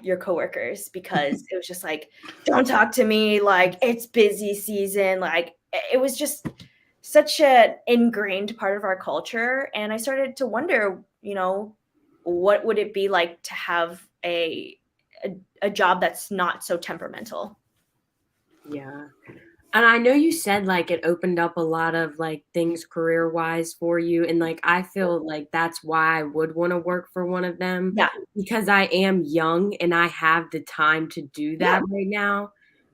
S2: your coworkers, because it was just like, don't talk to me, like it's busy season. Like it was just such an ingrained part of our culture. And I started to wonder, what would it be like to have a job that's not so temperamental?
S3: Yeah. And I know you said like it opened up a lot of like things career wise for you. And like I feel like that's why I would want to work for one of them,
S2: Yeah.
S3: because I am young and I have the time to do
S2: Yeah.
S3: that right now.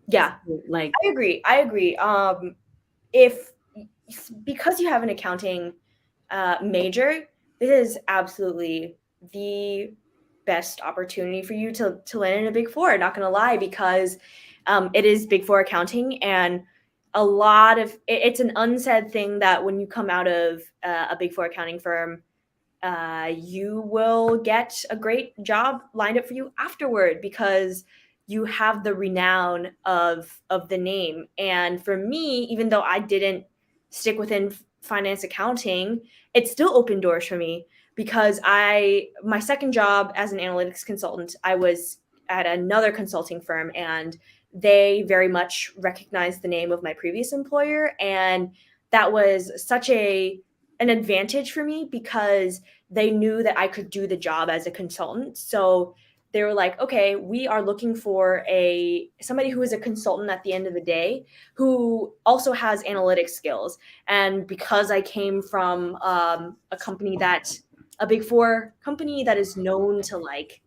S2: Yeah.
S3: Like,
S2: I agree. If because you have an accounting major, this is absolutely the best opportunity for you to land in a Big Four. Not going to lie, because it is Big Four accounting, and a lot of it's an unsaid thing that when you come out of a Big Four accounting firm, you will get a great job lined up for you afterward, because you have the renown of the name. And for me, even though I didn't stick within finance accounting, it still opened doors for me, because my second job as an analytics consultant, I was at another consulting firm, and they very much recognized the name of my previous employer. And that was such an advantage for me, because they knew that I could do the job as a consultant. So they were like, okay, we are looking for somebody who is a consultant at the end of the day, who also has analytic skills. And because I came from a Big Four company that is known to like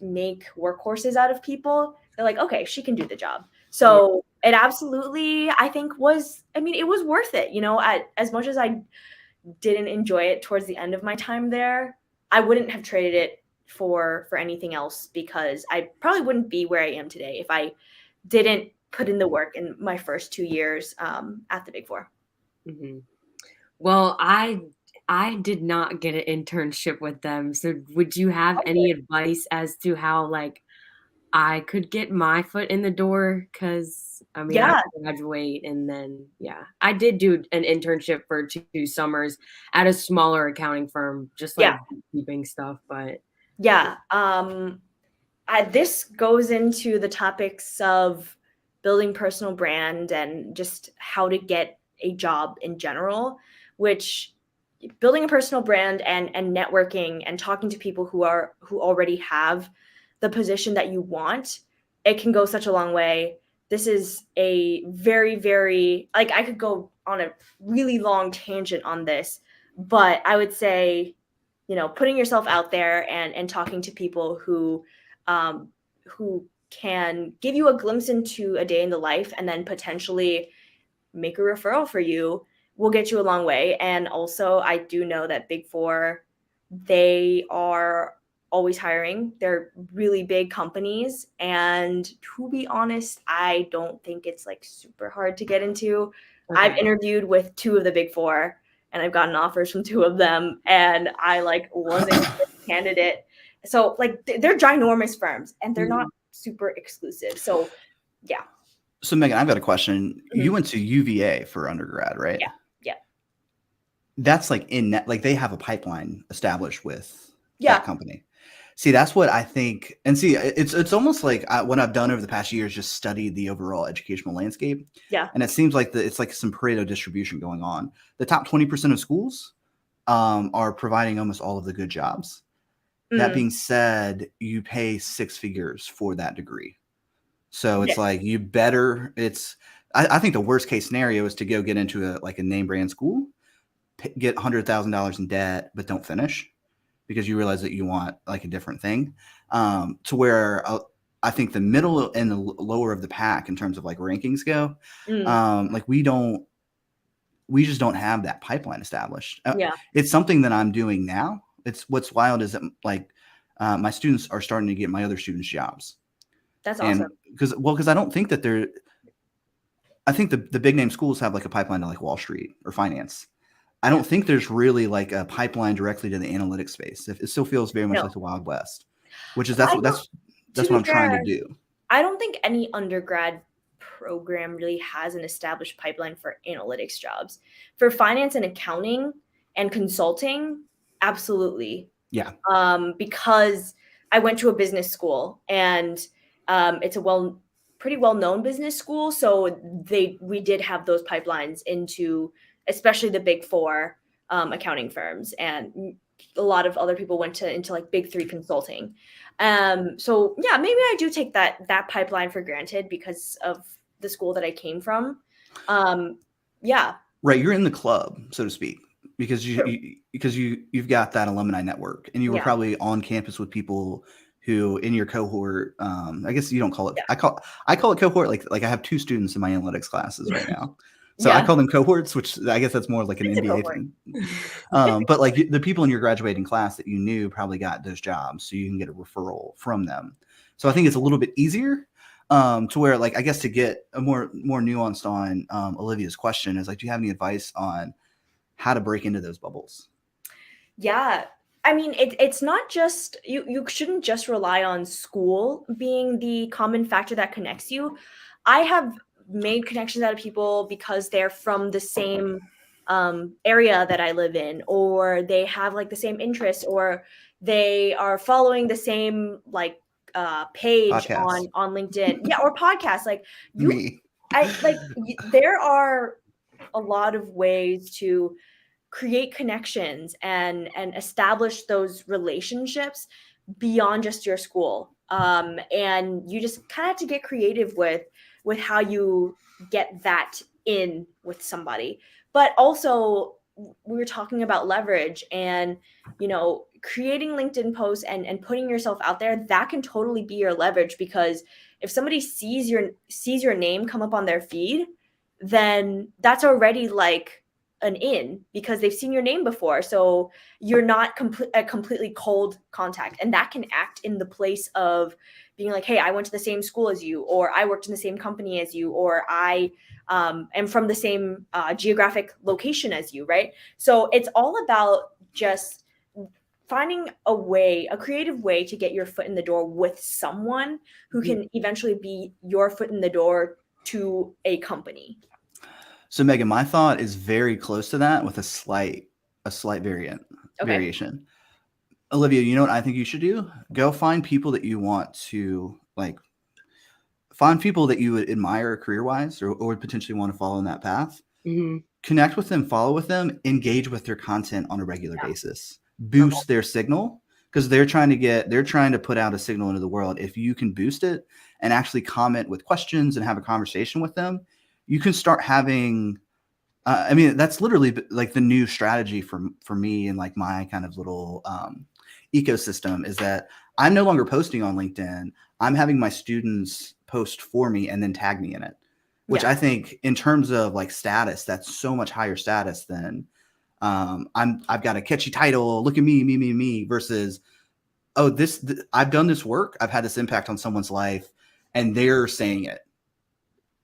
S2: make workhorses out of people, they're like, okay, she can do the job.
S3: yeah.
S2: So it absolutely, I think, it was worth it. As much as I didn't enjoy it towards the end of my time there, I wouldn't have traded it for anything else, because I probably wouldn't be where I am today if I didn't put in the work in my first 2 years at the Big Four.
S3: Mhm. Well, I did not get an internship with them. So would you have any advice as to how like I could get my foot in the door because I mean I
S2: Yeah.
S3: graduate and then I did do an internship for 2 summers at a smaller accounting firm, just like
S2: Yeah.
S3: bookkeeping stuff. But
S2: Yeah. This goes into the topics of building personal brand and just how to get a job in general, which building a personal brand and networking and talking to people who already have the position that you want, it can go such a long way. This is a very, very, like, I could go on a really long tangent on this, but I would say, putting yourself out there and talking to people who can give you a glimpse into a day in the life and then potentially make a referral for you will get you a long way. And also, I do know that Big Four, they are always hiring. They're really big companies. And to be honest, I don't think it's like super hard to get into. I've interviewed with 2 of the Big Four and I've gotten offers from 2 of them. And I wasn't a candidate. So they're ginormous firms and they're not super exclusive. So yeah.
S1: So Megan, I've got a question.
S2: Mhm.
S1: You went to UVA for undergrad, right?
S2: Yeah.
S1: That's like they have a pipeline established with
S2: Yeah.
S1: that company. See, that's what I think. And see, it's almost like what I've done over the past year is just studied the overall educational landscape.
S2: Yeah.
S1: And it seems like it's like some Pareto distribution going on. The top 20% of schools are providing almost all of the good jobs. That being said, you pay 6 figures for that degree. So it's like you better. I think the worst case scenario is to go get into a name brand school, get $100,000 in debt, but don't finish because you realize that you want like a different thing. To where I think the middle and the lower of the pack in terms of like rankings go, we just don't have that pipeline established. It's something that I'm doing now. It's what's wild is that my students are starting to get my other students jobs.
S2: That's awesome.
S1: Because I don't think that I think the big name schools have like a pipeline to like Wall Street or finance. I don't think there's really like a pipeline directly to the analytics space. It still feels very much like the Wild West, which is that's what I'm trying to do.
S2: I don't think any undergrad program really has an established pipeline for analytics jobs. For finance and accounting and consulting, absolutely.
S1: Yeah.
S2: Because I went to a business school and it's a pretty well-known business school. So we did have those pipelines into especially the Big Four accounting firms, and a lot of other people went into like Big Three consulting. So yeah, maybe I do take that pipeline for granted because of the school that I came from. Yeah.
S1: Right. You're in the club, so to speak, because you've got that alumni network, and you were probably on campus with people who in your cohort. I guess you don't call it. I call it cohort. Like I have 2 students in my analytics classes right now. So I call them cohorts, which I guess that's more like an MBA thing. But like the people in your graduating class that you knew probably got those jobs, so you can get a referral from them. So I think it's a little bit easier to where, like, I guess to get a more nuanced on Olivia's question is like, do you have any advice on how to break into those bubbles?
S2: Yeah. I mean, it's not just, you shouldn't just rely on school being the common factor that connects you. I have made connections out of people because they're from the same area that I live in, or they have like the same interests, or they are following the same like page
S1: Podcast.
S2: on LinkedIn. Yeah, or podcasts. Like
S1: Me.
S2: There are a lot of ways to create connections and establish those relationships beyond just your school. And you just kind of have to get creative with how you get that in with somebody. But also, we were talking about leverage and, creating LinkedIn posts and putting yourself out there. That can totally be your leverage, because if somebody sees your name come up on their feed, then that's already like an in, because they've seen your name before. So you're not a completely cold contact, and that can act in the place of being like, hey, I went to the same school as you, or I worked in the same company as you, or I am from the same geographic location as you, right? So it's all about just finding a creative way to get your foot in the door with someone who can eventually be your foot in the door to a company.
S1: So Megan, my thought is very close to that with a slight variation. Olivia, you know what I think you should do? Go find people that you want to find people that you would admire career-wise or would potentially want to follow in that path. Connect with them, follow with them, engage with their content on a regular basis. Boost their signal, because they're trying to put out a signal into the world. If you can boost it and actually comment with questions and have a conversation with them, you can start having that's literally like the new strategy for me and like my kind of little ecosystem is that I'm no longer posting on LinkedIn. I'm having my students post for me and then tag me in it, which I think in terms of like status, that's so much higher status than I've got a catchy title. Look at me versus, I've done this work. I've had this impact on someone's life and they're saying it.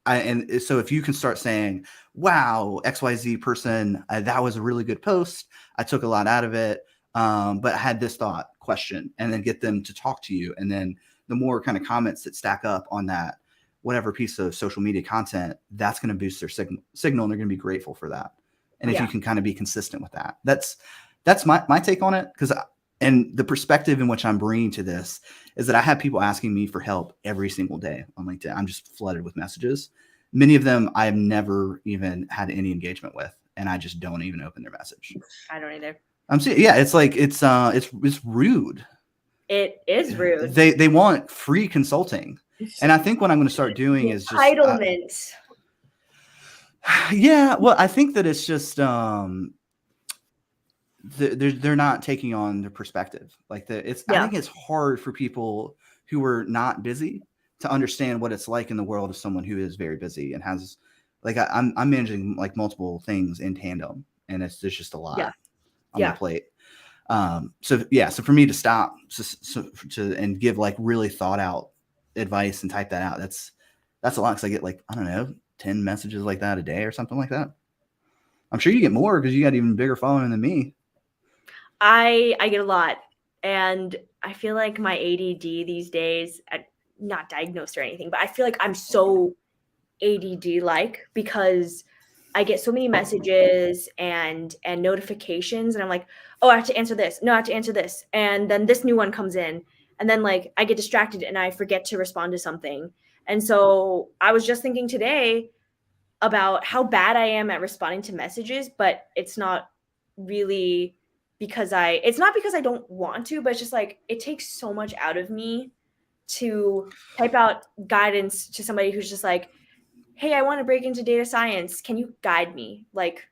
S1: And so if you can start saying, wow, XYZ person, that was a really good post. I took a lot out of it. But I had this question, and then get them to talk to you. And then the more kind of comments that stack up on that, whatever piece of social media content, that's going to boost their signal, and they're going to be grateful for that. And if you can kind of be consistent with that, that's my take on it. And the perspective in which I'm bringing to this is that I have people asking me for help every single day on LinkedIn. I'm just flooded with messages. Many of them I've never even had any engagement with, and I just don't even open their message.
S2: I don't either.
S1: It's like it's rude.
S2: It is rude.
S1: They want free consulting, and I think what I'm going to start doing is just
S2: entitlement.
S1: Well, I think that it's just they're not taking on their perspective. Like I think it's hard for people who are not busy to understand what it's like in the world of someone who is very busy and has like I'm managing like multiple things in tandem, and there's just a lot on my plate. So for me to stop and give like really thought out advice and type that out, that's a lot, because I get like, I don't know, 10 messages like that a day or something like that. I'm sure you get more because you got even bigger following than me.
S2: I get a lot, and I feel like my ADD these days, not diagnosed or anything, but I feel like I'm so ADD-like because I get so many messages and notifications, and I'm like, oh, I have to answer this. No, I have to answer this. And then this new one comes in, and then like I get distracted and I forget to respond to something. And so I was just thinking today about how bad I am at responding to messages, but it's not really because I don't want to, but it's just like it takes so much out of me to type out guidance to somebody who's just like, hey, I want to break into data science. Can you guide me? Like,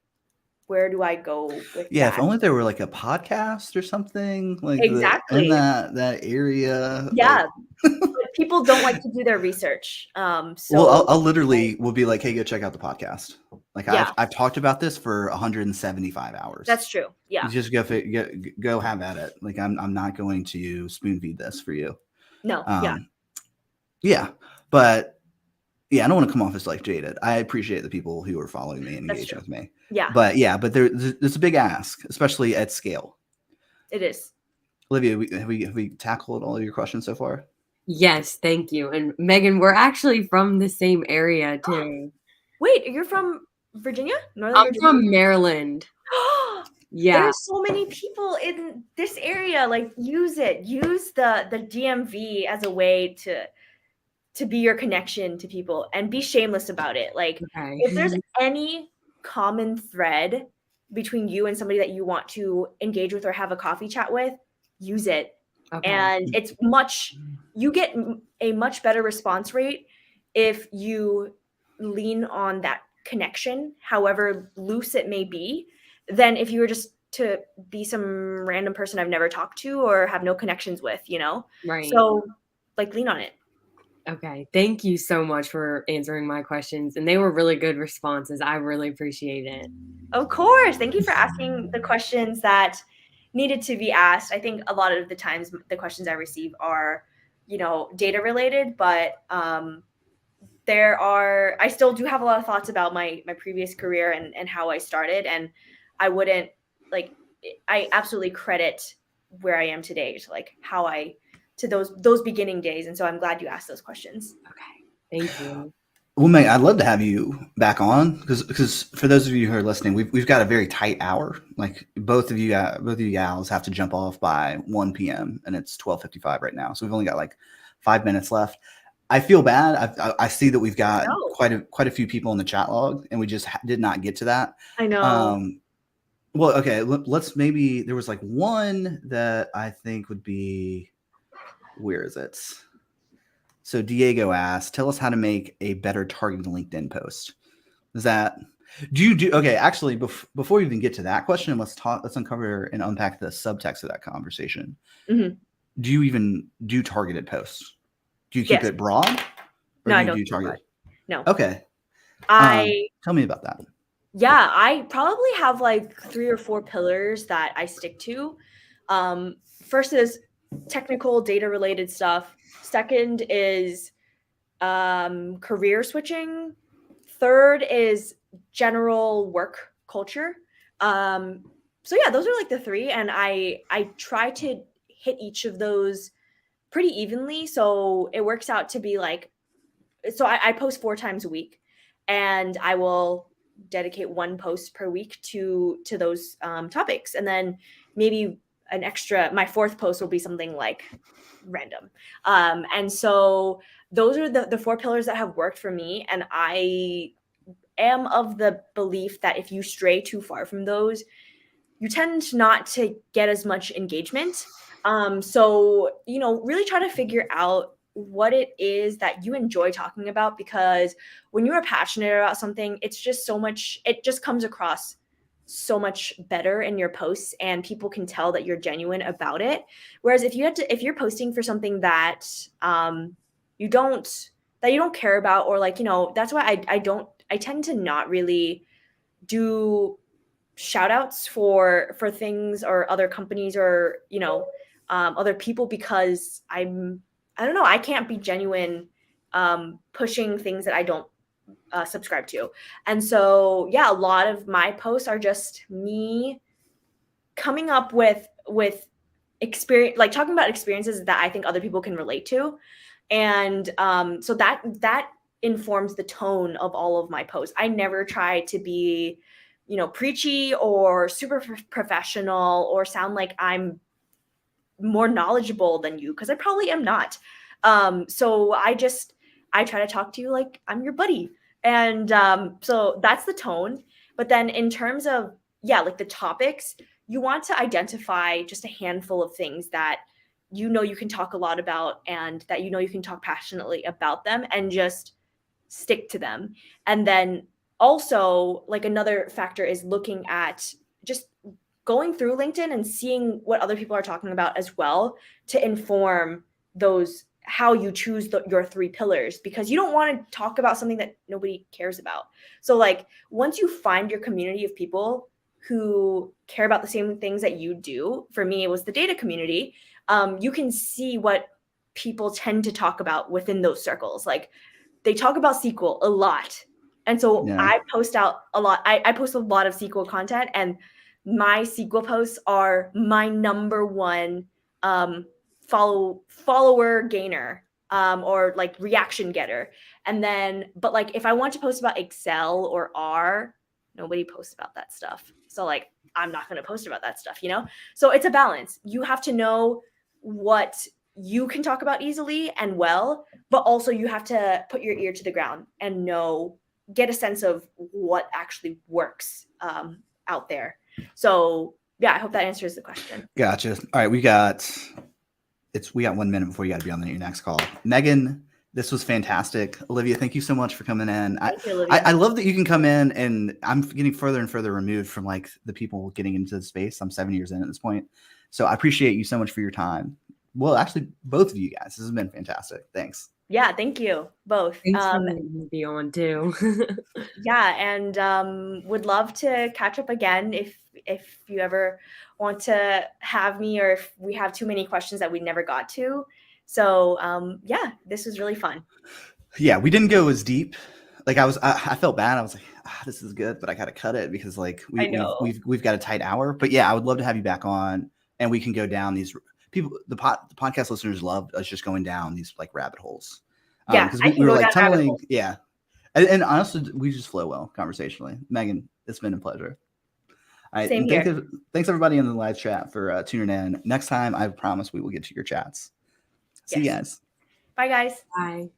S2: where do I go with that?
S1: If only there were like a podcast or something like
S2: exactly
S1: in that area.
S2: Yeah. But people don't like to do their research. So
S1: well, I'll literally will be like, hey, go check out the podcast. Like I've talked about this for 175 hours.
S2: That's true. Yeah.
S1: You just go have at it. Like I'm not going to spoon feed this for you.
S2: No.
S1: But I don't want to come off as like jaded. I appreciate the people who are following me and engaging with me.
S2: Yeah.
S1: But there's a big ask, especially at scale.
S2: It is.
S1: Olivia, have we tackled all of your questions so far?
S3: Yes, thank you. And Megan, we're actually from the same area too.
S2: Wait, you're from Virginia?
S3: I'm from Maryland. Yeah.
S2: There's so many people in this area. Like, use it. Use the DMV as a way to be your connection to people, and be shameless about it. Like, if there's any common thread between you and somebody that you want to engage with or have a coffee chat with, use it. And you get a much better response rate if you lean on that connection, however loose it may be, than if you were just to be some random person I've never talked to or have no connections with, Right. So like, lean on it.
S3: Okay. Thank you so much for answering my questions. And they were really good responses. I really appreciate it.
S2: Of course. Thank you for asking the questions that needed to be asked. I think a lot of the times the questions I receive are, data related, but I still do have a lot of thoughts about my previous career and how I started. And I wouldn't I absolutely credit where I am today, to like how I to those beginning days. And so I'm glad you asked those questions.
S3: Okay, thank you.
S1: Well, Meg, I'd love to have you back on because for those of you who are listening, we've got a very tight hour. Like both of you gals have to jump off by 1 p.m. and it's 12:55 right now, so we've only got like 5 minutes left. I feel bad. I see that we've got
S2: No.
S1: quite a few people in the chat log, and we just did not get to that.
S2: I know.
S1: Well, okay, let's maybe there was like one that I think would be, where is it? So Diego asked, tell us how to make a better targeted LinkedIn post. Is that, okay, actually, before we even get to that question, let's uncover and unpack the subtext of that conversation.
S2: Mm-hmm.
S1: Do you even do targeted posts? Do you keep it broad?
S2: No, I don't do targeted. No.
S1: Okay. Tell me about that.
S2: Yeah, I probably have like 3 or 4 pillars that I stick to. First is technical data related stuff. Second is career switching. Third is general work culture. So yeah, those are like the 3, and I try to hit each of those pretty evenly, so it works out to be like, so I post 4 times a week, and I will dedicate 1 post per week to those topics, and then maybe an extra, my 4th post will be something like random. And so those are the 4 pillars that have worked for me, and I am of the belief that if you stray too far from those, you tend not to get as much engagement. So, really try to figure out what it is that you enjoy talking about, because when you are passionate about something, it just comes across so much better in your posts, and people can tell that you're genuine about it. Whereas if you're posting for something that you don't care about, or like, that's why I tend to not really do shout outs for things or other companies or other people, because I don't know, I can't be genuine pushing things that I don't subscribe to. And so yeah, a lot of my posts are just me coming up with experience, like talking about experiences that I think other people can relate to. And so that informs the tone of all of my posts. I never try to be preachy or super professional or sound like I'm more knowledgeable than you, because I probably am not. So I try to talk to you like I'm your buddy. And so that's the tone. But then in terms of, like the topics, you want to identify just a handful of things that you can talk a lot about, and that you can talk passionately about them, and just stick to them. And then also, like, another factor is looking at just going through LinkedIn and seeing what other people are talking about as well, to inform those, how you choose your 3 pillars, because you don't want to talk about something that nobody cares about. So like, once you find your community of people who care about the same things that you do, for me it was the data community, you can see what people tend to talk about within those circles. Like, they talk about SQL a lot. And so I post out a lot. I post a lot of SQL content, and my SQL posts are my number 1 follower gainer, or like reaction getter. And then, but like, if I want to post about Excel or R, nobody posts about that stuff. So like, I'm not going to post about that stuff, So it's a balance. You have to know what you can talk about easily and well, but also you have to put your ear to the ground and get a sense of what actually works out there. So yeah, I hope that answers the question.
S1: Gotcha. All right, we got 1 minute before you got to be on your next call. Megan, this was fantastic. Olivia, thank you so much for coming in.
S2: Thank you, Olivia.
S1: I love that you can come in, and I'm getting further and further removed from like the people getting into the space. I'm 7 years in at this point. So I appreciate you so much for your time. Well, actually, both of you guys, this has been fantastic. Thanks.
S2: Yeah, thank you both.
S3: Thanks for letting me be on too.
S2: Yeah, and would love to catch up again if you ever want to have me, or if we have too many questions that we never got to. So yeah, this was really fun.
S1: Yeah, we didn't go as deep. Like I felt bad. I was like, this is good, but I got to cut it because like we've got a tight hour. But yeah, I would love to have you back on. and we can go down these people. The podcast listeners loved us just going down these like rabbit holes.
S2: Yeah,
S1: because
S2: I
S1: we
S2: can
S1: were
S2: go
S1: like
S2: down rabbit
S1: tunneling.
S2: holes.
S1: Yeah, and honestly, we just flow well conversationally. Megan, it's been a pleasure. All right,
S2: Same
S1: and
S2: here.
S1: thanks everybody in the live chat for tuning in. Next time, I promise we will get to your chats. See you
S2: Yes.
S1: guys.
S2: Bye, guys.
S3: Bye.